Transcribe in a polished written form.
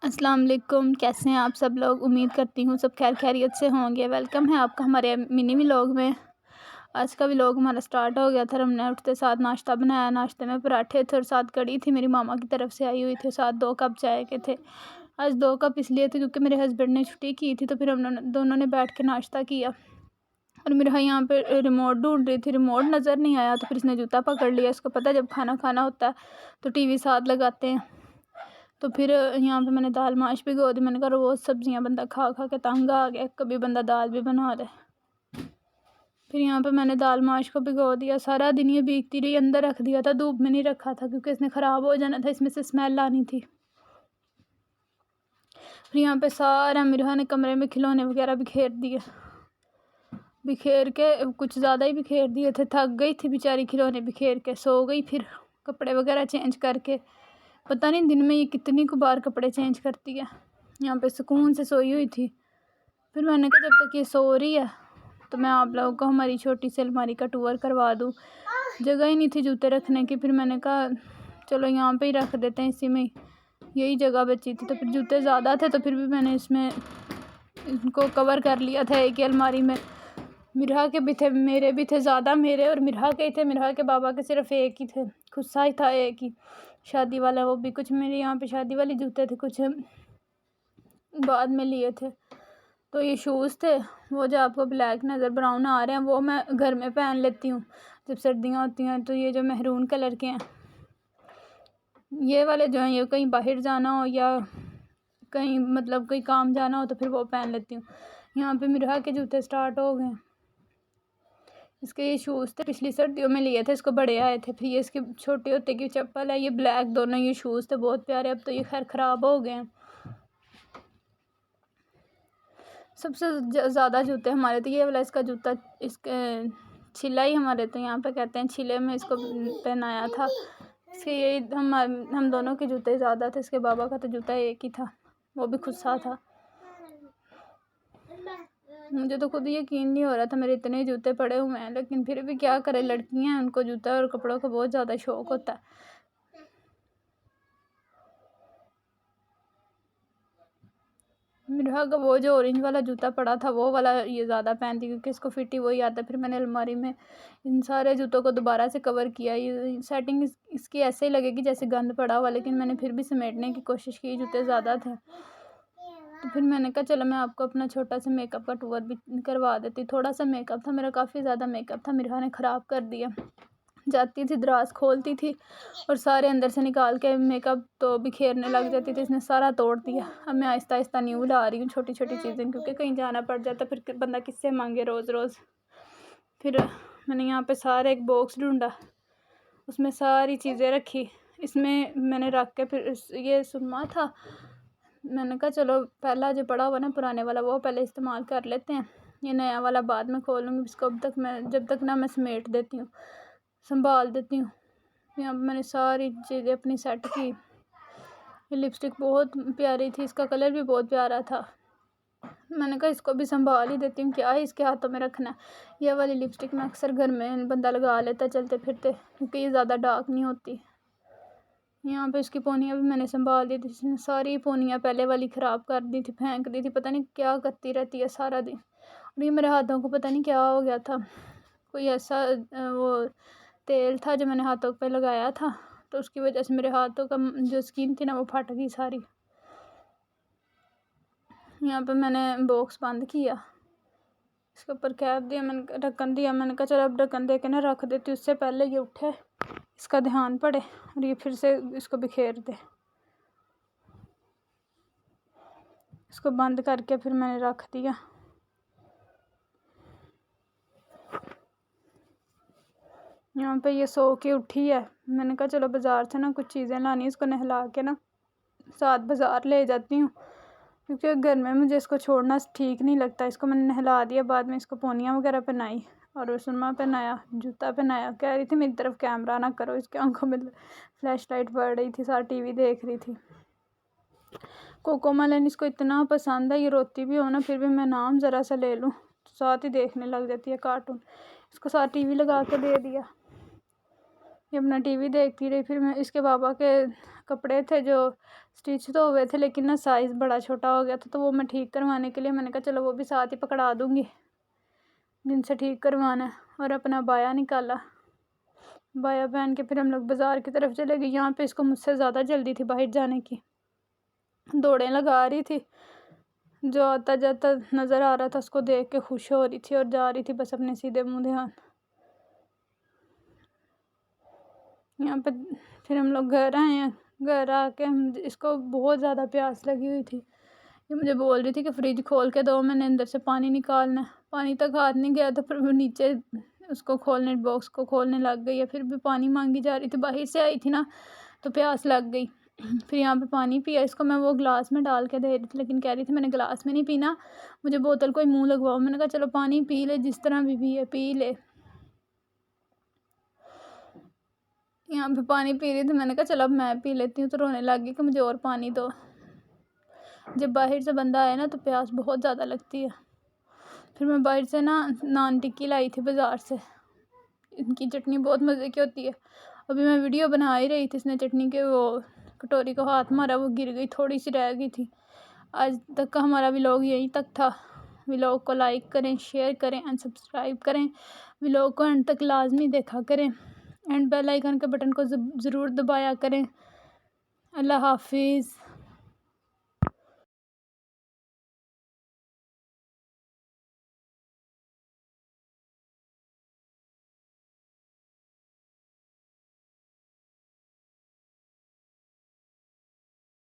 السلام علیکم، کیسے ہیں آپ سب لوگ؟ امید کرتی ہوں سب خیر خیریت سے ہوں گے۔ ویلکم ہے آپ کا ہمارے منی ولاگ میں۔ آج کا ولاگ ہمارا سٹارٹ ہو گیا تھا۔ ہم نے اٹھتے ساتھ ناشتہ بنایا، ناشتے میں پراٹھے تھے اور ساتھ کڑی تھی، میری ماما کی طرف سے آئی ہوئی تھی، ساتھ 2 کپ چائے کے تھے۔ آج 2 کپ اس لیے تھے کیونکہ میرے ہسبینڈ نے چھٹی کی تھی، تو پھر ہم دونوں نے بیٹھ کے ناشتہ کیا۔ اور میرا یہاں پہ ریموٹ ڈھونڈ رہی تھی، ریموٹ نظر نہیں آیا، تو پھر اس نے جوتا پکڑ لیا۔ اس کو پتہ جب کھانا کھانا ہوتا ہے تو ٹی وی ساتھ لگاتے ہیں۔ تو پھر یہاں پہ میں نے دال ماش بھگو دی۔ میں نے کہا روز سبزیاں بندہ کھا کھا کے تنگ آ گیا، کبھی بندہ دال بھی بنا دے۔ پھر یہاں پہ میں نے دال ماش کو بھگو دیا، سارا دن یہ بھیگتی رہی، اندر رکھ دیا تھا، دھوپ میں نہیں رکھا تھا کیونکہ اس نے خراب ہو جانا تھا، اس میں سے اسمیل آنی تھی۔ پھر یہاں پہ سارا مرہا نے کمرے میں کھلونے وغیرہ بکھیر دیے، بکھیر کے کچھ زیادہ ہی بکھیر دیے تھے، تھک گئی تھی بیچاری کھلونے بکھیر کے، سو گئی۔ پھر کپڑے وغیرہ چینج کر کے، پتہ نہیں دن میں یہ کتنی کو بار کپڑے چینج کرتی ہے۔ یہاں پہ سکون سے سوئی ہوئی تھی۔ پھر میں نے کہا جب تک یہ سو رہی ہے تو میں آپ لوگوں کو ہماری چھوٹی سی الماری کا ٹور کروا دوں۔ جگہ ہی نہیں تھی جوتے رکھنے کی، پھر میں نے کہا چلو یہاں پہ ہی رکھ دیتے ہیں، اسی میں یہی جگہ بچی تھی۔ تو پھر جوتے زیادہ تھے تو پھر بھی میں نے اس میں ان کو کور کر لیا تھا ایک ہی الماری میں۔ مرہا کے بھی تھے، میرے بھی تھے، زیادہ میرے اور مرہا کے ہی تھے، مرہا کے بابا کے صرف ایک ہی تھے، خصہ ہی تھا ایک ہی شادی والا، وہ بھی کچھ میرے یہاں پہ شادی والی جوتے تھے، کچھ بعد میں لیے تھے۔ تو یہ شوز تھے، وہ جو آپ کو بلیک نظر براؤن آ رہے ہیں وہ میں گھر میں پہن لیتی ہوں جب سردیاں ہوتی ہیں۔ تو یہ جو میرون کلر کے ہیں، یہ والے جو ہیں یہ کہیں باہر جانا ہو یا کہیں مطلب کوئی کام جانا ہو تو پھر وہ پہن لیتی ہوں۔ یہاں پہ مرہا کے جوتے سٹارٹ ہو گئے۔ اس کے یہ شوز تھے، پچھلی سردیوں میں لیے تھے، اس کو بڑے آئے تھے۔ پھر یہ اس کی چھوٹے ہوتے کی چپل ہے، یہ بلیک، دونوں یہ شوز تھے بہت پیارے، اب تو یہ خیر خراب ہو گئے ہیں۔ سب سے زیادہ جوتے ہمارے تو یہ والا، اس کا جوتا، اس کے چھلا ہی ہمارے تو یہاں پہ کہتے ہیں، چھلے میں اس کو پہنایا تھا۔ اس کے یہی ہم دونوں کے جوتے زیادہ تھے، اس کے بابا کا تو جوتا ایک ہی تھا، وہ بھی خصہ تھا۔ مجھے تو خود یقین نہیں ہو رہا تھا میرے اتنے جوتے پڑے ہوئے ہیں، لیکن پھر بھی کیا کرے، لڑکیاں ہیں، ان کو جوتا اور کپڑوں کا بہت زیادہ شوق ہوتا ہے۔ مرہا کا وہ جو اورنج والا جوتا پڑا تھا وہ والا یہ زیادہ پہنتی کیونکہ اس کو فٹ ہی وہی آتا ہے۔ پھر میں نے الماری میں ان سارے جوتوں کو دوبارہ سے کور کیا، یہ سیٹنگ اس کی ایسے ہی لگے گی جیسے گند پڑا ہوا، لیکن میں نے پھر بھی سمیٹنے کی کوشش کی، جوتے زیادہ تھے۔ تو پھر میں نے کہا چلو میں آپ کو اپنا چھوٹا سا میک اپ کا ٹور بھی کروا دیتی۔ تھوڑا سا میک اپ تھا میرا، کافی زیادہ میک اپ تھا، مرہا نے خراب کر دیا۔ جاتی تھی دراز کھولتی تھی اور سارے اندر سے نکال کے میک اپ تو بکھیرنے لگ جاتی تھی، اس نے سارا توڑ دیا۔ اب میں آہستہ آہستہ نیو لا رہی ہوں چھوٹی چھوٹی چیزیں، کیونکہ کہیں جانا پڑ جاتا پھر بندہ کس سے مانگے روز روز۔ پھر میں نے یہاں پہ سارے ایک باکس ڈھونڈا، اس میں ساری چیزیں رکھی، اس میں نے رکھ کے پھر یہ سرما تھا، میں نے کہا چلو پہلا جو پڑا ہوا نا پرانے والا وہ پہلے استعمال کر لیتے ہیں، یہ نیا والا بعد میں کھولوں گی، اس کو اب تک میں جب تک نہ میں سمیٹ دیتی ہوں، سنبھال دیتی ہوں۔ یہاں پہ میں نے ساری چیزیں اپنی سیٹ کی۔ یہ لپسٹک بہت پیاری تھی، اس کا کلر بھی بہت پیارا تھا، میں نے کہا اس کو بھی سنبھال ہی دیتی ہوں، کیا ہے اس کے ہاتھوں میں رکھنا ہے۔ یہ والی لپسٹک میں اکثر گھر میں بندہ لگا لیتا چلتے پھرتے کیونکہ یہ زیادہ ڈارک نہیں ہوتی۔ یہاں پہ اس کی پونیاں بھی میں نے سنبھال دی تھی، اس نے ساری پونیاں پہلے والی خراب کر دی تھی، پھینک دی تھی، پتہ نہیں کیا کرتی رہتی ہے سارا دن۔ اور یہ میرے ہاتھوں کو پتہ نہیں کیا ہو گیا تھا، کوئی ایسا وہ تیل تھا جو میں نے ہاتھوں پہ لگایا تھا، تو اس کی وجہ سے میرے ہاتھوں کا جو اسکن تھی نا وہ پھٹ گئی ساری۔ یہاں پہ میں نے باکس بند کیا، اس کے اوپر کیپ دیا، میں نے ڈھکن دیا، میں نے کہا چلو اب ڈھکن دے کے نا رکھ دیتی، اس سے پہلے یہ اٹھے، اس کا دھیان پڑے اور یہ پھر سے اس کو بکھیر دے۔ اس کو بند کر کے پھر میں نے رکھ دیا۔ یہاں پہ یہ سو کے اٹھی ہے، میں نے کہا چلو بازار سے نا کچھ چیزیں لانی، اس کو نہلا کے نا ساتھ بازار لے جاتی ہوں، کیونکہ گھر میں مجھے اس کو چھوڑنا ٹھیک نہیں لگتا۔ اس کو میں نے نہلا دیا، بعد میں اس کو پونیاں وغیرہ پہنائی اور سرما پہنایا، جوتا پہنایا۔ کہہ رہی تھی میری طرف کیمرہ نہ کرو، اس کے آنکھوں میں فلیش لائٹ پڑ رہی تھی، ساتھ ٹی وی دیکھ رہی تھی۔ کوکو میلن اس کو اتنا پسند ہے، یہ روتی بھی ہو نا پھر بھی میں نام ذرا سا لے لوں ساتھ ہی دیکھنے لگ جاتی ہے کارٹون۔ اس کو ساتھ ٹی وی لگا کے دے دیا، یہ اپنا ٹی وی دیکھتی رہی۔ پھر میں اس کے بابا کے کپڑے تھے جو اسٹچ تو ہوئے تھے لیکن نا سائز بڑا چھوٹا ہو گیا تھا، تو وہ میں ٹھیک کروانے کے لیے میں نے کہا چلو وہ بھی ساتھ ہی پکڑا دوں گی جن سے ٹھیک کروانا ہے، اور اپنا بایا نکالا۔ بایا پہن کے پھر ہم لوگ بازار کی طرف چلے گئے۔ یہاں پہ اس کو مجھ سے زیادہ جلدی تھی باہر جانے کی، دوڑیں لگا رہی تھی، جو آتا جاتا نظر آ رہا تھا اس کو دیکھ کے خوش ہو رہی تھی اور جا رہی تھی بس اپنے سیدھے منہ دھیان۔ یہاں پہ پھر ہم لوگ گھر آئے ہیں، گھر آ کے اس کو بہت زیادہ پیاس لگی ہوئی تھی، یہ مجھے بول رہی تھی کہ فریج کھول کے دو، میں نے اندر سے پانی نکالنا ہے، پانی تک ہاتھ نہیں گیا تو پھر وہ نیچے اس کو کھولنے باکس کو کھولنے لگ گئی ہے، پھر بھی پانی مانگی جا رہی تھی، باہر سے آئی تھی نا تو پیاس لگ گئی۔ پھر یہاں پہ پانی پیا، اس کو میں وہ گلاس میں ڈال کے دے رہی تھی لیکن کہہ رہی تھی میں نے گلاس میں نہیں پینا، مجھے بوتل کو ہی منہ لگواؤ۔ میں نے کہا چلو پانی پی لے، جس طرح بھی پی لے۔ یہاں پہ پانی پی رہی تھی، میں نے کہا چلو اب میں پی لیتی ہوں، تو رونے لگ گئی کہ مجھے اور پانی دو۔ جب باہر سے بندہ آئے نا تو پیاس بہت زیادہ لگتی ہے۔ پھر میں باہر سے نا نان ٹکی لائی تھی بازار سے، ان کی چٹنی بہت مزے کی ہوتی ہے۔ ابھی میں ویڈیو بنا ہی رہی تھی، اس نے چٹنی کے وہ کٹوری کو ہاتھ مارا، وہ گر گئی، تھوڑی سی رہ گئی تھی۔ آج تک کا ہمارا ولاگ یہیں تک تھا۔ ولاگ کو لائک کریں، شیئر کریں اینڈ سبسکرائب کریں، ولاگ کو اینڈ تک لازمی دیکھا کریں، اینڈ بیل آئیکن کے بٹن کو ضرور دبایا کریں۔ اللہ حافظ۔